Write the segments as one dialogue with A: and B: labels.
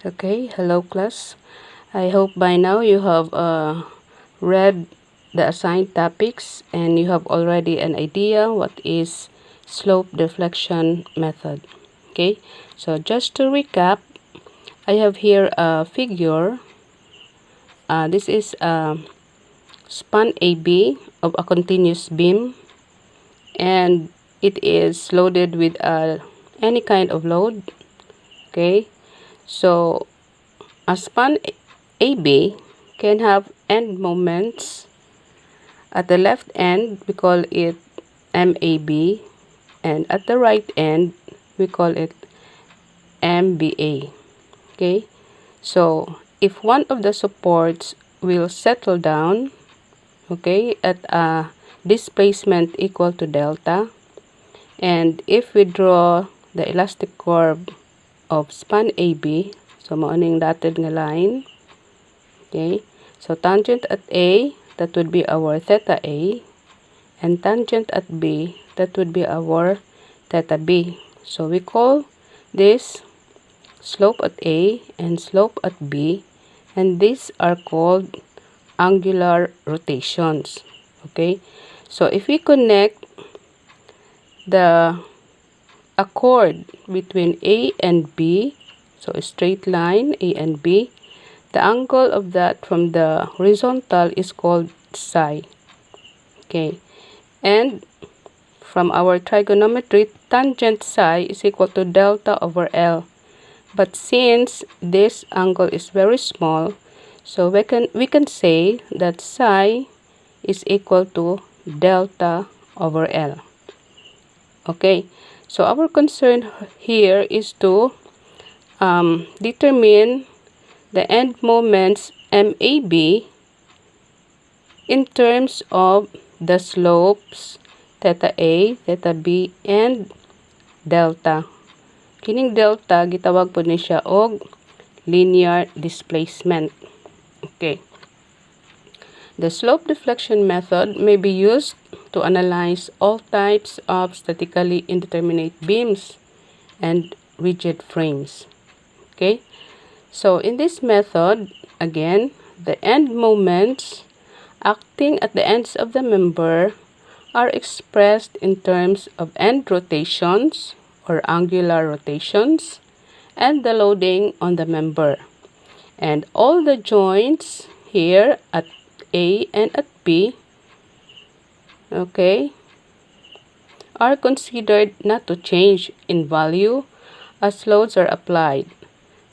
A: Okay, hello class. I hope by now you have read the assigned topics and you have already an idea what is slope deflection method. Okay, so just to recap, I have here a figure. This is a span AB of a continuous beam, and it is loaded with any kind of load. Okay, so a span AB can have end moments. At the left end, we call it MAB, and at the right end, we call it MBA. Okay, so if one of the supports will settle down, okay, at a displacement equal to delta, and if we draw the elastic curve of span AB, so maoning dotted nga line. Okay, so tangent at A, that would be our theta A, and tangent at B, that would be our theta B. So we call this slope at A and slope at B, and these are called angular rotations. Okay, so if we connect the chord between A and B, so a straight line A and B, the angle of that from the horizontal is called psi. Okay, and from our trigonometry, tangent psi is equal to delta over L. But since this angle is very small, so we can say that psi is equal to delta over L. Okay, so our concern here is to determine the end moments MAB in terms of the slopes theta A, theta B, and delta. Kining delta, gitawag po ni siya og linear displacement. Okay. The slope deflection method may be used to analyze all types of statically indeterminate beams and rigid frames. Okay. So in this method, again, the end moments acting at the ends of the member are expressed in terms of end rotations or angular rotations and the loading on the member. And all the joints here at A and at B, okay, are considered not to change in value as loads are applied.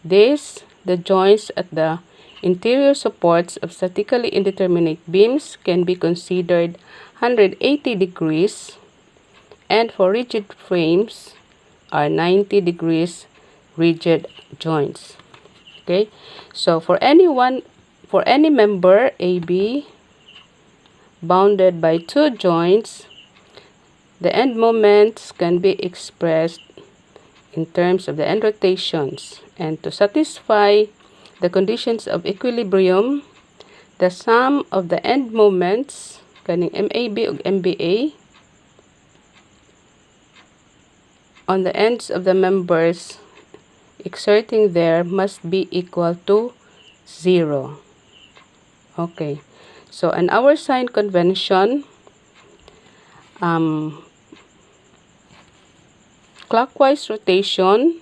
A: The joints at the interior supports of statically indeterminate beams can be considered 180 degrees, and for rigid frames are 90 degrees rigid joints. Okay, so for any member AB bounded by two joints, the end moments can be expressed in terms of the end rotations, and to satisfy the conditions of equilibrium, the sum of the end moments kaning MAB ug MBA on the ends of the members exerting there must be equal to 0. Okay, so in our sign convention, clockwise rotation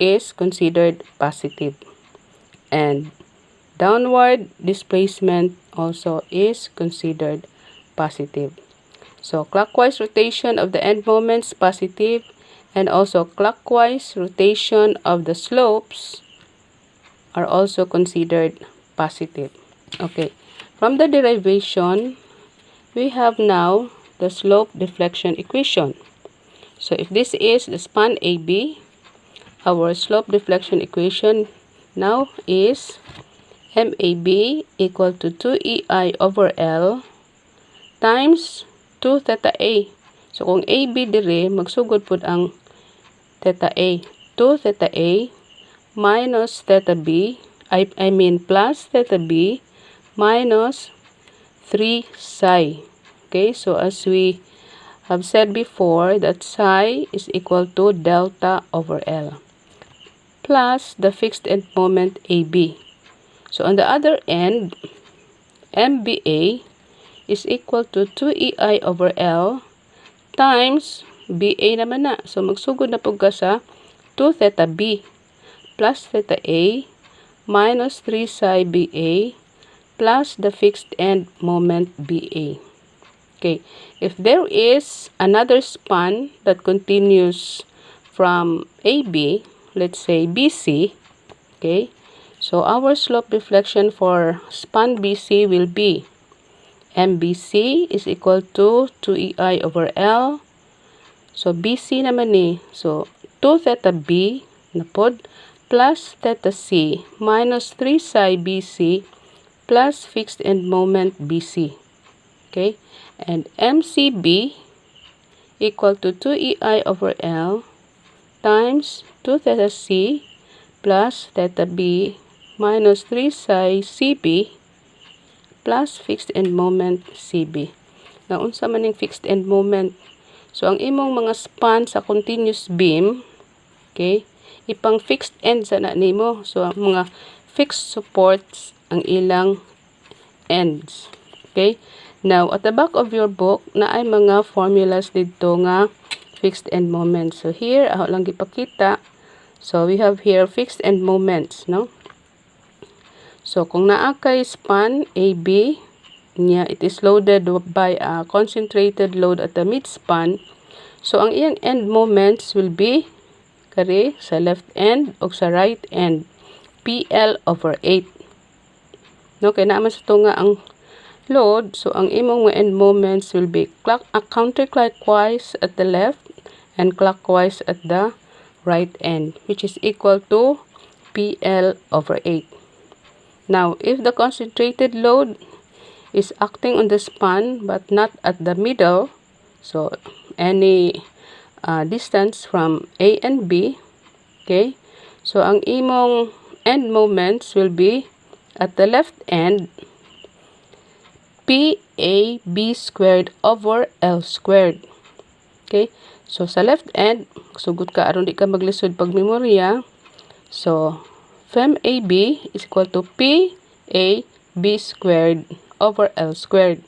A: is considered positive, and downward displacement also is considered positive. So clockwise rotation of the end moments positive, and also clockwise rotation of the slopes are also considered positive. Okay, from the derivation, we have now the slope deflection equation. So if this is the span AB, our slope deflection equation now is MAB equal to 2EI over L times 2 theta A. So kung AB dire, magsugod po ang theta A. 2 theta A minus theta B, I mean plus theta B minus 3 psi. Okay, so as we have said before, that psi is equal to delta over L. plus the fixed end moment AB. So on the other end, MBA is equal to 2EI over L times BA naman na. So magsugod na po ka sa 2 theta B plus theta A minus 3 psi BA plus the fixed end moment BA. Okay, if there is another span that continues from AB, let's say BC, okay, so our slope deflection for span BC will be MBC is equal to 2EI over L. So BC naman ni, so 2 theta B na pod plus theta C minus 3 psi BC plus fixed end moment BC. Okay, and MCB equal to 2EI over L times 2 theta C plus theta B minus 3 psi CB plus fixed end moment CB. Now, unsa man yung fixed end moment? So, ang imong mga span sa continuous beam, okay, ipang fixed end sa na nimo. So, ang mga fixed supports ang ilang ends. Okay? Now, at the back of your book, na ay mga formulas dito nga fixed end moments. So, here, ako lang gipakita. So, we have here fixed end moments, no? So, kung naa kay span AB, it is loaded by a concentrated load at the mid-span. So, ang iyang end moments will be kare sa left end o sa right end. PL over 8. No, kaya naman sa ito nga ang load. So, ang imong end moments will be counterclockwise at the left and clockwise at the right end, which is equal to PL over 8. Now, if the concentrated load is acting on the span but not at the middle, so any distance from A and B, okay, so ang imong end moments will be at the left end PAB squared over L squared. Okay, so sa left end, sugod ka aron di ka maglisod pag memorya. So FEM-AB is equal to PAB squared over L squared.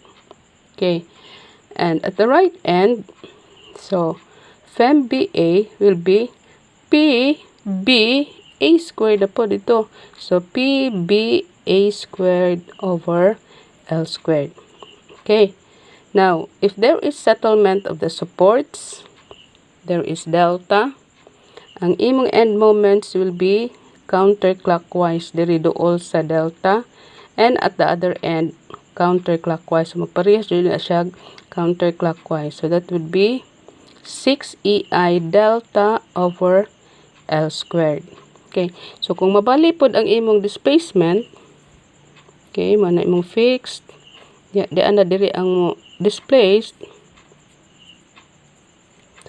A: Okay. And at the right end, so FEM-BA will be PBA squared na po dito. So PBA squared over L squared. Okay. Now, if there is settlement of the supports, there is delta. Ang imong end moments will be counterclockwise diri dool sa delta, and at the other end counterclockwise. So magparehas dili na siya counterclockwise. So that would be 6EI delta over L squared. Okay, so kung mabali pod ang imong displacement, okay, mo na imong fixed, diyan na diri ang displaced,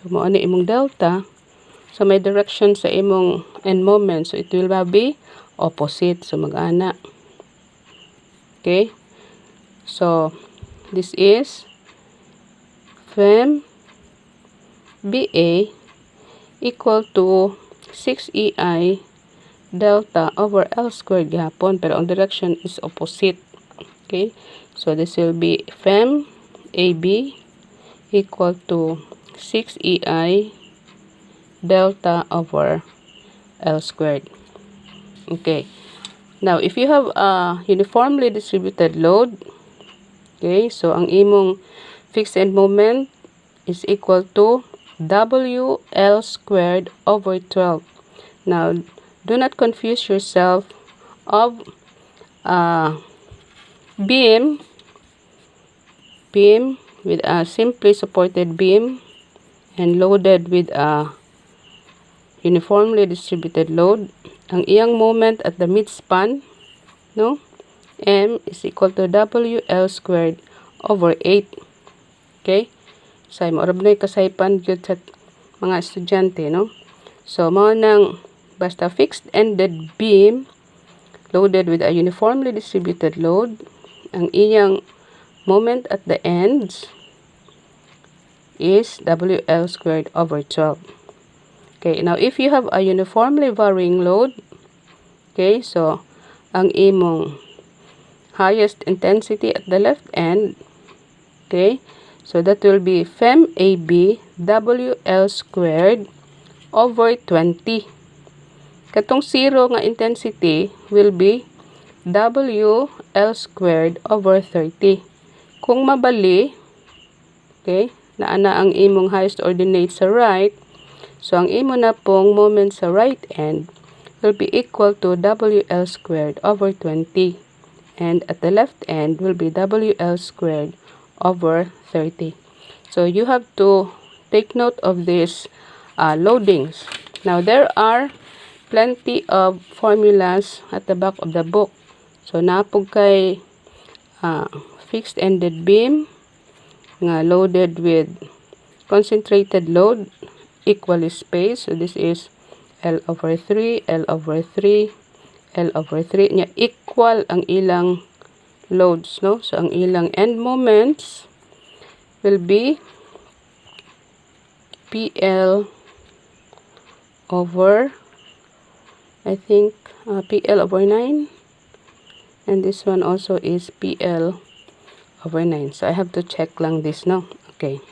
A: so mo ani imong delta. So, may direction sa imong end moment. So, it will be opposite. So, mag-ana. Okay? So, this is FEM-BA equal to 6EI delta over L squared gihapon. Pero, ang direction is opposite. Okay? So, this will be FEM-AB equal to 6EI delta over L squared. Okay. Now, if you have a uniformly distributed load, okay, so ang imong fixed end moment is equal to WL squared over 12. Now, do not confuse yourself of beam with a simply supported beam and loaded with a uniformly distributed load. Ang iyang moment at the mid-span, no, M is equal to WL squared over 8. Okay? Say mo arab na kasaypan gyud sa mga estudyante, no? So, mao nang basta fixed-ended beam loaded with a uniformly distributed load, ang iyang moment at the ends is WL squared over 12. Okay, now if you have a uniformly varying load, okay, so ang imong highest intensity at the left end, okay, so that will be Fem AB WL squared over 20. Katong 0 nga intensity will be WL squared over 30. Kung mabali, okay, naana ang imong highest ordinate sa right, so ang imo na pong moment sa right end will be equal to WL squared over 20. And at the left end will be WL squared over 30. So you have to take note of these loadings. Now there are plenty of formulas at the back of the book. So napog kay fixed-ended beam nga loaded with concentrated load equally spaced. So this is L over 3, L over 3, L over 3. Nya equal ang ilang loads, no? So ang ilang end moments will be PL over, I think, PL over 9. And this one also is PL over 9. So I have to check lang this, no? Okay.